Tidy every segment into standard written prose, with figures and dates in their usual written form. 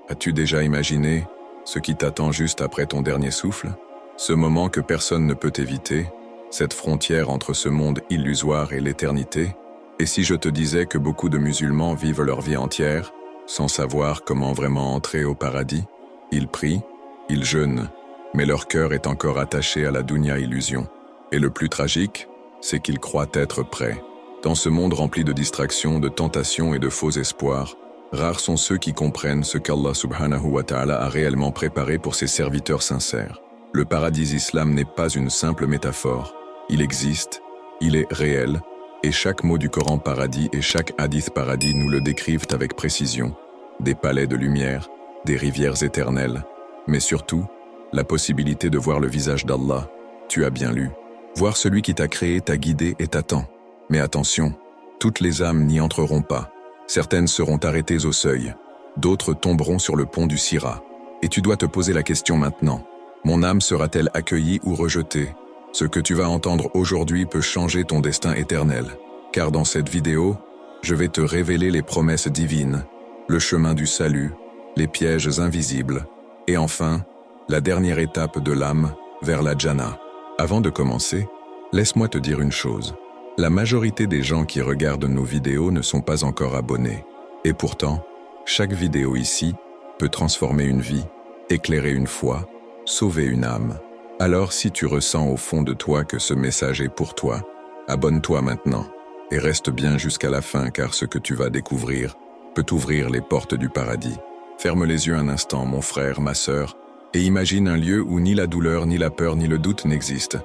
As-tu déjà imaginé ce qui t'attend juste après ton dernier souffle? Ce moment que personne ne peut éviter, cette frontière entre ce monde illusoire et l'éternité? Et si je te disais que beaucoup de musulmans vivent leur vie entière sans savoir comment vraiment entrer au paradis? Ils prient, ils jeûnent, mais leur cœur est encore attaché à la dunya illusion. Et le plus tragique, c'est qu'ils croient être prêts. Dans ce monde rempli de distractions, de tentations et de faux espoirs, rares sont ceux qui comprennent ce qu'Allah subhanahu wa ta'ala a réellement préparé pour ses serviteurs sincères. Le paradis islam n'est pas une simple métaphore. Il existe, il est réel, et chaque mot du Coran paradis et chaque hadith paradis nous le décrivent avec précision. Des palais de lumière, des rivières éternelles, mais surtout, la possibilité de voir le visage d'Allah. Tu as bien lu. Voir celui qui t'a créé, t'a guidé et t'attend. Mais attention, toutes les âmes n'y entreront pas. Certaines seront arrêtées au seuil, d'autres tomberont sur le pont du Sira. Et tu dois te poser la question maintenant. Mon âme sera-t-elle accueillie ou rejetée? Ce que tu vas entendre aujourd'hui peut changer ton destin éternel. Car dans cette vidéo, je vais te révéler les promesses divines, le chemin du salut, les pièges invisibles, et enfin, la dernière étape de l'âme vers la Jannah. Avant de commencer, laisse-moi te dire une chose. La majorité des gens qui regardent nos vidéos ne sont pas encore abonnés. Et pourtant, chaque vidéo ici peut transformer une vie, éclairer une foi, sauver une âme. Alors si tu ressens au fond de toi que ce message est pour toi, abonne-toi maintenant et reste bien jusqu'à la fin car ce que tu vas découvrir peut t'ouvrir les portes du paradis. Ferme les yeux un instant, mon frère, ma sœur, et imagine un lieu où ni la douleur, ni la peur, ni le doute n'existent.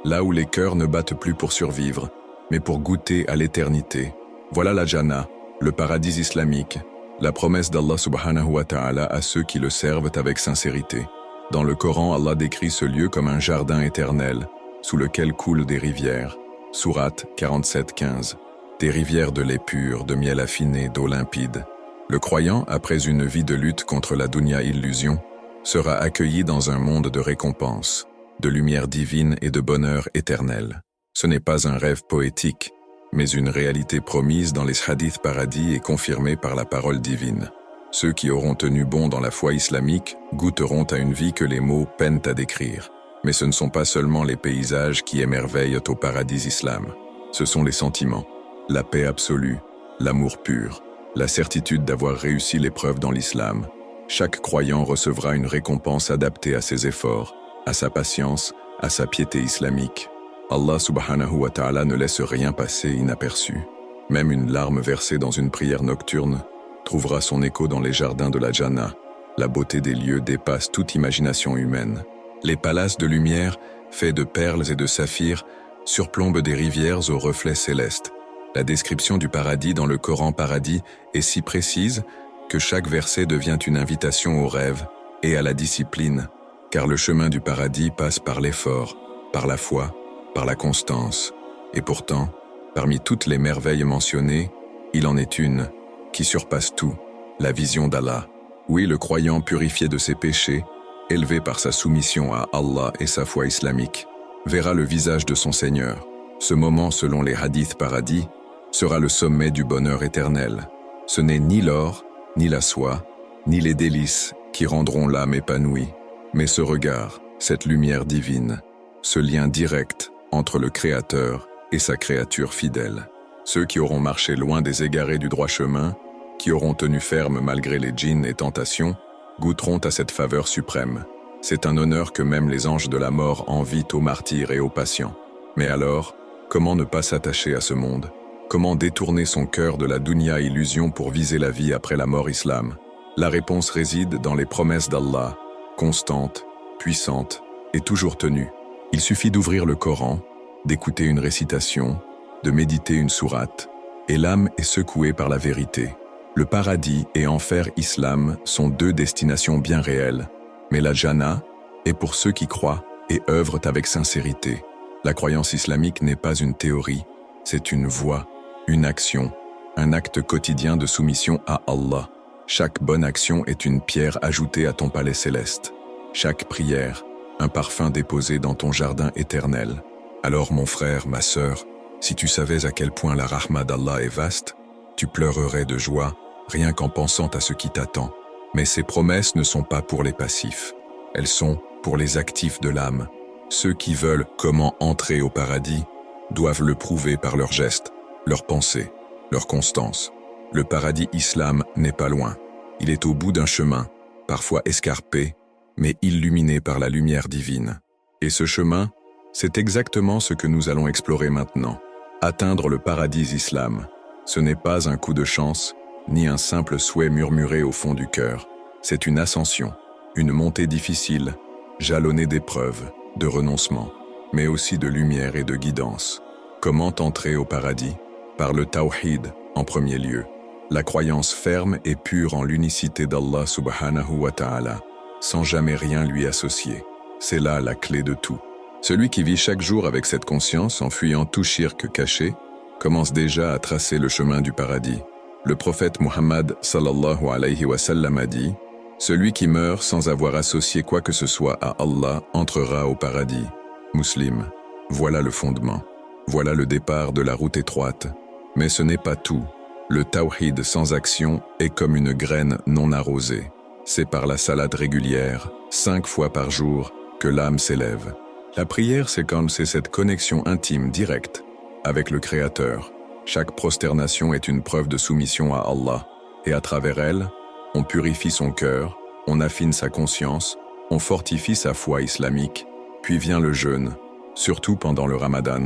Là où les cœurs ne battent plus pour survivre, mais pour goûter à l'éternité. Voilà la Jannah, le paradis islamique, la promesse d'Allah subhanahu wa ta'ala à ceux qui le servent avec sincérité. Dans le Coran, Allah décrit ce lieu comme un jardin éternel, sous lequel coulent des rivières. Sourate 47-15. Des rivières de lait pur, de miel affiné, d'eau limpide. Le croyant, après une vie de lutte contre la dunya illusion, sera accueilli dans un monde de récompense, de lumière divine et de bonheur éternel. Ce n'est pas un rêve poétique, mais une réalité promise dans les hadiths paradis et confirmée par la parole divine. Ceux qui auront tenu bon dans la foi islamique goûteront à une vie que les mots peinent à décrire. Mais ce ne sont pas seulement les paysages qui émerveillent au paradis islam. Ce sont les sentiments, la paix absolue, l'amour pur, la certitude d'avoir réussi l'épreuve dans l'islam. Chaque croyant recevra une récompense adaptée à ses efforts, à sa patience, à sa piété islamique. Allah subhanahu wa ta'ala ne laisse rien passer inaperçu. Même une larme versée dans une prière nocturne trouvera son écho dans les jardins de la Jannah. La beauté des lieux dépasse toute imagination humaine. Les palaces de lumière, faits de perles et de saphirs, surplombent des rivières aux reflets célestes. La description du paradis dans le Coran paradis est si précise que chaque verset devient une invitation au rêve et à la discipline, car le chemin du paradis passe par l'effort, par la foi, par la constance. Et pourtant, parmi toutes les merveilles mentionnées, il en est une qui surpasse tout, la vision d'Allah. Oui, le croyant purifié de ses péchés, élevé par sa soumission à Allah et sa foi islamique, verra le visage de son Seigneur. Ce moment, selon les hadiths paradis, sera le sommet du bonheur éternel. Ce n'est ni l'or, ni la soie, ni les délices qui rendront l'âme épanouie, mais ce regard, cette lumière divine, ce lien direct entre le Créateur et sa créature fidèle. Ceux qui auront marché loin des égarés du droit chemin, qui auront tenu ferme malgré les djinns et tentations, goûteront à cette faveur suprême. C'est un honneur que même les anges de la mort envient aux martyrs et aux patients. Mais alors, comment ne pas s'attacher à ce monde? Comment détourner son cœur de la dunya illusion pour viser la vie après la mort islam? La réponse réside dans les promesses d'Allah, constantes, puissantes et toujours tenues. Il suffit d'ouvrir le Coran, d'écouter une récitation, de méditer une sourate, et l'âme est secouée par la vérité. Le paradis et enfer islam sont deux destinations bien réelles, mais la Jannah est pour ceux qui croient et œuvrent avec sincérité. La croyance islamique n'est pas une théorie, c'est une voie, une action, un acte quotidien de soumission à Allah. Chaque bonne action est une pierre ajoutée à ton palais céleste. Chaque prière, un parfum déposé dans ton jardin éternel. Alors mon frère, ma sœur, si tu savais à quel point la rahma d'Allah est vaste, tu pleurerais de joie, rien qu'en pensant à ce qui t'attend. Mais ces promesses ne sont pas pour les passifs. Elles sont pour les actifs de l'âme. Ceux qui veulent comment entrer au paradis doivent le prouver par leurs gestes, leurs pensées, leur constance. Le paradis islam n'est pas loin. Il est au bout d'un chemin, parfois escarpé, mais illuminé par la lumière divine. Et ce chemin, c'est exactement ce que nous allons explorer maintenant. Atteindre le paradis islam, ce n'est pas un coup de chance, ni un simple souhait murmuré au fond du cœur. C'est une ascension, une montée difficile, jalonnée d'épreuves, de renoncements, mais aussi de lumière et de guidance. Comment entrer au paradis? Par le tawhid, en premier lieu. La croyance ferme et pure en l'unicité d'Allah subhanahu wa ta'ala, sans jamais rien lui associer. C'est là la clé de tout. Celui qui vit chaque jour avec cette conscience, en fuyant tout shirk caché, commence déjà à tracer le chemin du paradis. Le prophète Muhammad sallallahu alayhi wa sallam a dit « Celui qui meurt sans avoir associé quoi que ce soit à Allah entrera au paradis. » Muslim, voilà le fondement. Voilà le départ de la route étroite. Mais ce n'est pas tout. Le tawhid sans action est comme une graine non arrosée. C'est par la salade régulière, 5 fois par jour, que l'âme s'élève. La prière, c'est cette connexion intime, directe, avec le Créateur. Chaque prosternation est une preuve de soumission à Allah. Et à travers elle, on purifie son cœur, on affine sa conscience, on fortifie sa foi islamique. Puis vient le jeûne, surtout pendant le Ramadan,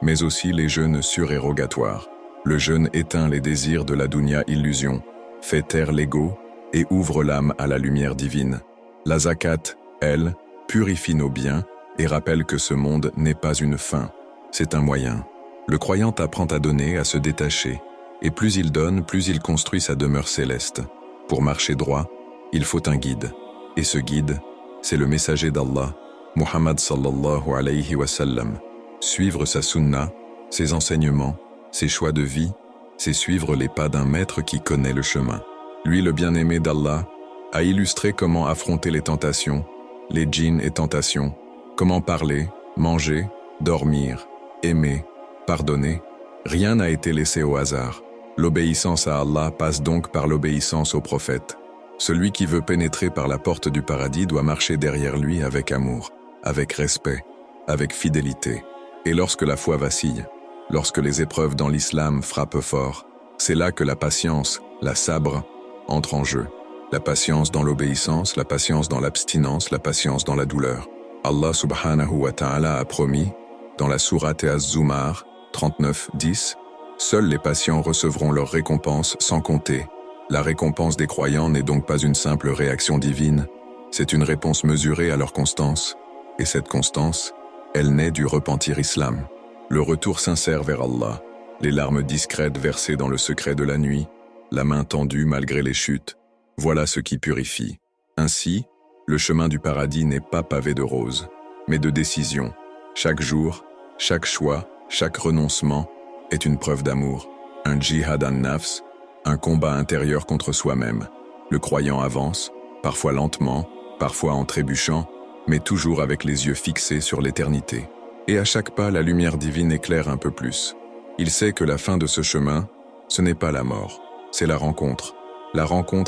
mais aussi les jeûnes surérogatoires. Le jeûne éteint les désirs de la dunya illusion, fait taire l'ego et ouvre l'âme à la lumière divine. La zakat, elle, purifie nos biens et rappelle que ce monde n'est pas une fin, c'est un moyen. Le croyant apprend à donner, à se détacher, et plus il donne, plus il construit sa demeure céleste. Pour marcher droit, il faut un guide, et ce guide, c'est le messager d'Allah, Muhammad sallallahu alayhi wa sallam. Suivre sa sunna, ses enseignements, ses choix de vie, c'est suivre les pas d'un maître qui connaît le chemin. Lui, le bien-aimé d'Allah, a illustré comment affronter les tentations, les djinns et tentations, comment parler, manger, dormir, aimer, pardonner. Rien n'a été laissé au hasard. L'obéissance à Allah passe donc par l'obéissance au prophète. Celui qui veut pénétrer par la porte du paradis doit marcher derrière lui avec amour, avec respect, avec fidélité. Et lorsque la foi vacille, lorsque les épreuves dans l'islam frappent fort, c'est là que la patience, la sabre, entre en jeu. La patience dans l'obéissance, la patience dans l'abstinence, la patience dans la douleur. Allah subhanahu wa ta'ala a promis, dans la sourate Az-Zumar 39-10, « Seuls les patients recevront leur récompense sans compter. » La récompense des croyants n'est donc pas une simple réaction divine, c'est une réponse mesurée à leur constance. Et cette constance, elle naît du repentir islam. Le retour sincère vers Allah, les larmes discrètes versées dans le secret de la nuit, la main tendue malgré les chutes, voilà ce qui purifie. Ainsi, le chemin du paradis n'est pas pavé de roses, mais de décisions. Chaque jour, chaque choix, chaque renoncement est une preuve d'amour, un djihad an-nafs, un combat intérieur contre soi-même. Le croyant avance, parfois lentement, parfois en trébuchant, mais toujours avec les yeux fixés sur l'éternité. Et à chaque pas, la lumière divine éclaire un peu plus. Il sait que la fin de ce chemin, ce n'est pas la mort, c'est la rencontre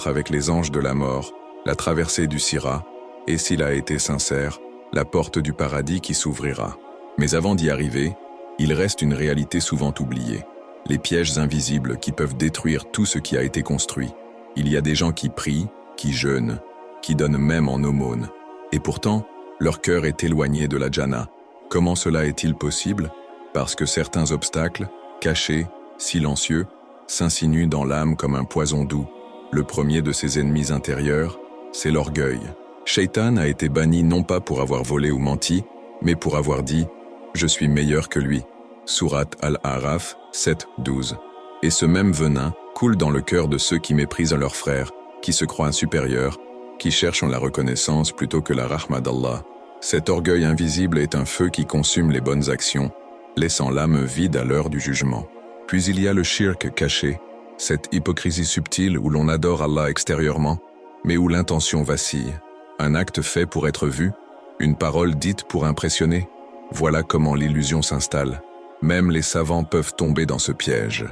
avec les anges de la mort, la traversée du Sira, et s'il a été sincère, la porte du paradis qui s'ouvrira. Mais avant d'y arriver, il reste une réalité souvent oubliée, les pièges invisibles qui peuvent détruire tout ce qui a été construit. Il y a des gens qui prient, qui jeûnent, qui donnent même en aumône, et pourtant, leur cœur est éloigné de la Jannah. Comment cela est-il possible? Parce que certains obstacles, cachés, silencieux, s'insinuent dans l'âme comme un poison doux. Le premier de ses ennemis intérieurs, c'est l'orgueil. Shaitan a été banni non pas pour avoir volé ou menti, mais pour avoir dit « Je suis meilleur que lui ». Sourate Al-A'raf 7-12. Et ce même venin coule dans le cœur de ceux qui méprisent leurs frères, qui se croient supérieurs, qui cherchent la reconnaissance plutôt que la rahma d'Allah. Cet orgueil invisible est un feu qui consume les bonnes actions, laissant l'âme vide à l'heure du jugement. Puis il y a le shirk caché, cette hypocrisie subtile où l'on adore Allah extérieurement, mais où l'intention vacille. Un acte fait pour être vu, une parole dite pour impressionner. Voilà comment l'illusion s'installe. Même les savants peuvent tomber dans ce piège.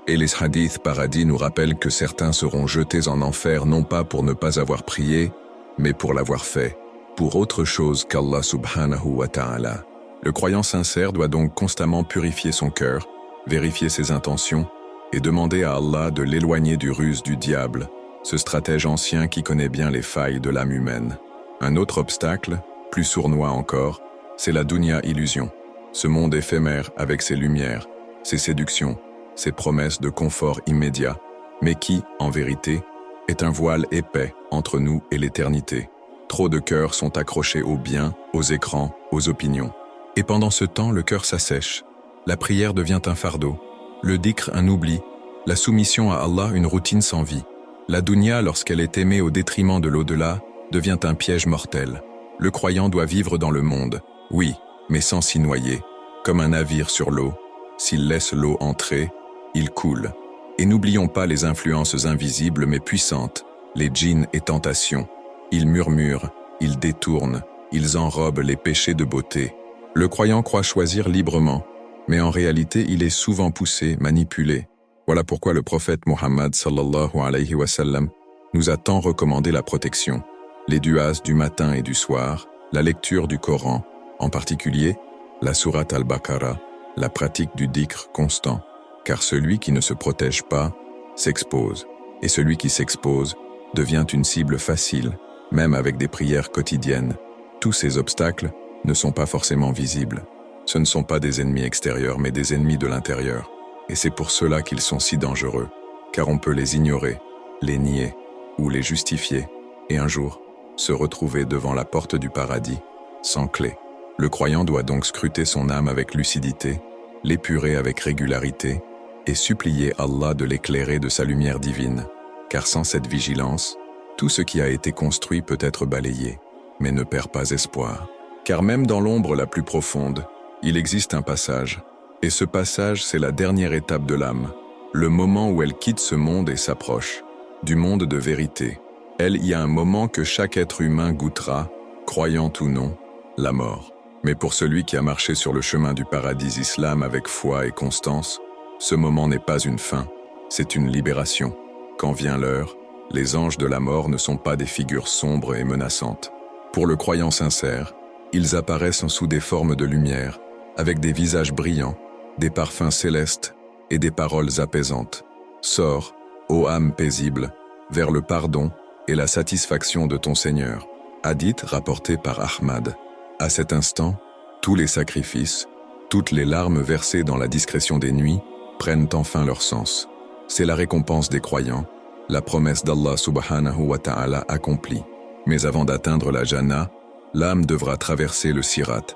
Et les hadiths paradis nous rappellent que certains seront jetés en enfer non pas pour ne pas avoir prié, mais pour l'avoir fait, pour autre chose qu'Allah subhanahu wa ta'ala. Le croyant sincère doit donc constamment purifier son cœur, vérifier ses intentions et demander à Allah de l'éloigner du ruse du diable, ce stratège ancien qui connaît bien les failles de l'âme humaine. Un autre obstacle, plus sournois encore, c'est la dunya illusion, ce monde éphémère avec ses lumières, ses séductions, ses promesses de confort immédiat, mais qui, en vérité, est un voile épais entre nous et l'éternité. Trop de cœurs sont accrochés aux biens, aux écrans, aux opinions. Et pendant ce temps, le cœur s'assèche. La prière devient un fardeau, le dhikr un oubli, la soumission à Allah une routine sans vie. La dunya, lorsqu'elle est aimée au détriment de l'au-delà, devient un piège mortel. Le croyant doit vivre dans le monde, oui, mais sans s'y noyer, comme un navire sur l'eau. S'il laisse l'eau entrer, il coule. Et n'oublions pas les influences invisibles mais puissantes, les djinns et tentations. Ils murmurent, ils détournent, ils enrobent les péchés de beauté. Le croyant croit choisir librement, mais en réalité il est souvent poussé, manipulé. Voilà pourquoi le prophète Muhammad sallallahu alayhi wa sallam nous a tant recommandé la protection, les du'as du matin et du soir, la lecture du Coran, en particulier la sourate al-Baqarah, la pratique du dhikr constant, car celui qui ne se protège pas s'expose, et celui qui s'expose devient une cible facile, même avec des prières quotidiennes. Tous ces obstacles ne sont pas forcément visibles. Ce ne sont pas des ennemis extérieurs, mais des ennemis de l'intérieur. Et c'est pour cela qu'ils sont si dangereux, car on peut les ignorer, les nier ou les justifier, et un jour, se retrouver devant la porte du paradis, sans clé. Le croyant doit donc scruter son âme avec lucidité, l'épurer avec régularité, et supplier Allah de l'éclairer de sa lumière divine, car sans cette vigilance, tout ce qui a été construit peut être balayé, mais ne perd pas espoir. Car même dans l'ombre la plus profonde, il existe un passage, et ce passage c'est la dernière étape de l'âme, le moment où elle quitte ce monde et s'approche du monde de vérité. Il y a un moment que chaque être humain goûtera, croyant ou non, la mort. Mais pour celui qui a marché sur le chemin du paradis islam avec foi et constance, ce moment n'est pas une fin, c'est une libération. Quand vient l'heure, les anges de la mort ne sont pas des figures sombres et menaçantes. Pour le croyant sincère, ils apparaissent sous des formes de lumière, avec des visages brillants, des parfums célestes et des paroles apaisantes. Sors, ô âme paisible, vers le pardon et la satisfaction de ton Seigneur. Hadith rapporté par Ahmad. À cet instant, tous les sacrifices, toutes les larmes versées dans la discrétion des nuits prennent enfin leur sens. C'est la récompense des croyants, la promesse d'Allah subhanahu wa ta'ala accomplie. Mais avant d'atteindre la Jannah, l'âme devra traverser le Sirat,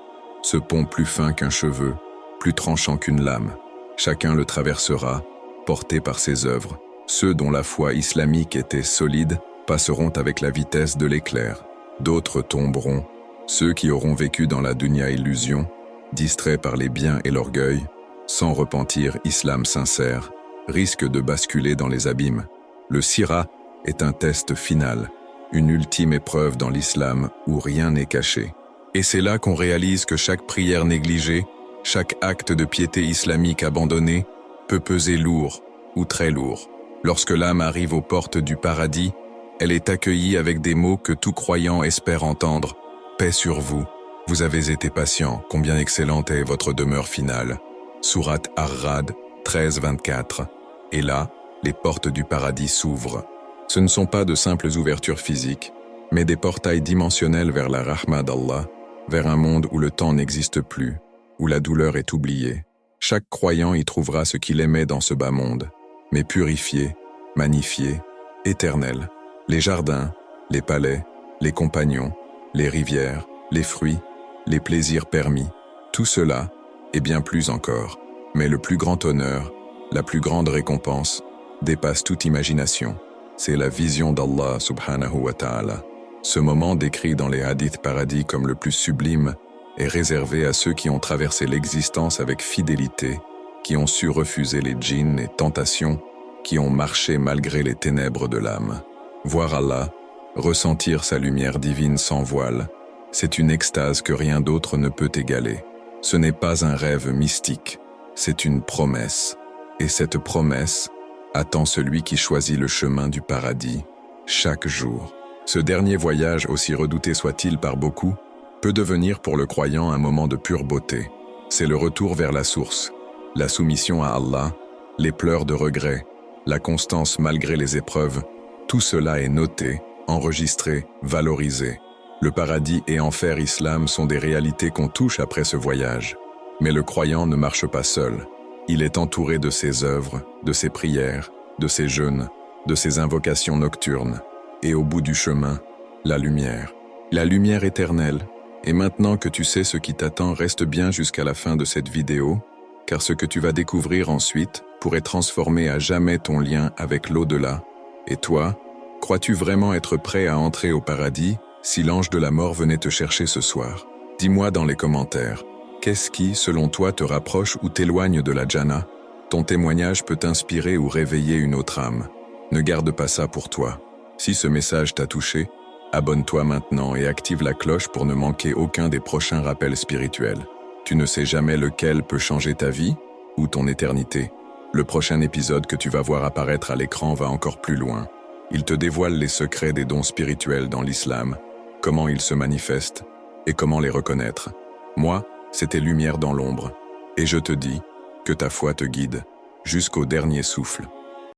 ce pont plus fin qu'un cheveu, plus tranchant qu'une lame. Chacun le traversera, porté par ses œuvres. Ceux dont la foi islamique était solide passeront avec la vitesse de l'éclair. D'autres tomberont. Ceux qui auront vécu dans la dunya illusion, distraits par les biens et l'orgueil, sans repentir islam sincère, risquent de basculer dans les abîmes. Le Sirat est un test final, une ultime épreuve dans l'islam où rien n'est caché. Et c'est là qu'on réalise que chaque prière négligée, chaque acte de piété islamique abandonné, peut peser lourd ou très lourd. Lorsque l'âme arrive aux portes du paradis, elle est accueillie avec des mots que tout croyant espère entendre. Paix sur vous, vous avez été patient, combien excellente est votre demeure finale. Sourate Ar-Ra'd 13-24. Et là, les portes du paradis s'ouvrent. Ce ne sont pas de simples ouvertures physiques, mais des portails dimensionnels vers la rahma d'Allah, vers un monde où le temps n'existe plus, où la douleur est oubliée. Chaque croyant y trouvera ce qu'il aimait dans ce bas monde, mais purifié, magnifié, éternel. Les jardins, les palais, les compagnons, les rivières, les fruits, les plaisirs permis, tout cela, et bien plus encore. Mais le plus grand honneur, la plus grande récompense, dépasse toute imagination. C'est la vision d'Allah subhanahu wa ta'ala. Ce moment décrit dans les hadiths paradis comme le plus sublime est réservé à ceux qui ont traversé l'existence avec fidélité, qui ont su refuser les djinns et tentations, qui ont marché malgré les ténèbres de l'âme. Voir Allah, ressentir sa lumière divine sans voile, c'est une extase que rien d'autre ne peut égaler. Ce n'est pas un rêve mystique, c'est une promesse. Et cette promesse attend celui qui choisit le chemin du paradis chaque jour. Ce dernier voyage, aussi redouté soit-il par beaucoup, peut devenir pour le croyant un moment de pure beauté. C'est le retour vers la source, la soumission à Allah, les pleurs de regret, la constance malgré les épreuves. Tout cela est noté, enregistré, valorisé. Le paradis et enfer islam sont des réalités qu'on touche après ce voyage. Mais le croyant ne marche pas seul. Il est entouré de ses œuvres, de ses prières, de ses jeûnes, de ses invocations nocturnes. Et au bout du chemin, la lumière éternelle. Et maintenant que tu sais ce qui t'attend, reste bien jusqu'à la fin de cette vidéo, car ce que tu vas découvrir ensuite pourrait transformer à jamais ton lien avec l'au-delà. Et toi, crois-tu vraiment être prêt à entrer au paradis si l'ange de la mort venait te chercher ce soir? Dis-moi dans les commentaires, qu'est-ce qui, selon toi, te rapproche ou t'éloigne de la Jannah? Ton témoignage peut inspirer ou réveiller une autre âme. Ne garde pas ça pour toi. Si ce message t'a touché, abonne-toi maintenant et active la cloche pour ne manquer aucun des prochains rappels spirituels. Tu ne sais jamais lequel peut changer ta vie ou ton éternité. Le prochain épisode que tu vas voir apparaître à l'écran va encore plus loin. Il te dévoile les secrets des dons spirituels dans l'islam, comment ils se manifestent et comment les reconnaître. Moi, c'était Lumière dans l'ombre, et je te dis que ta foi te guide jusqu'au dernier souffle.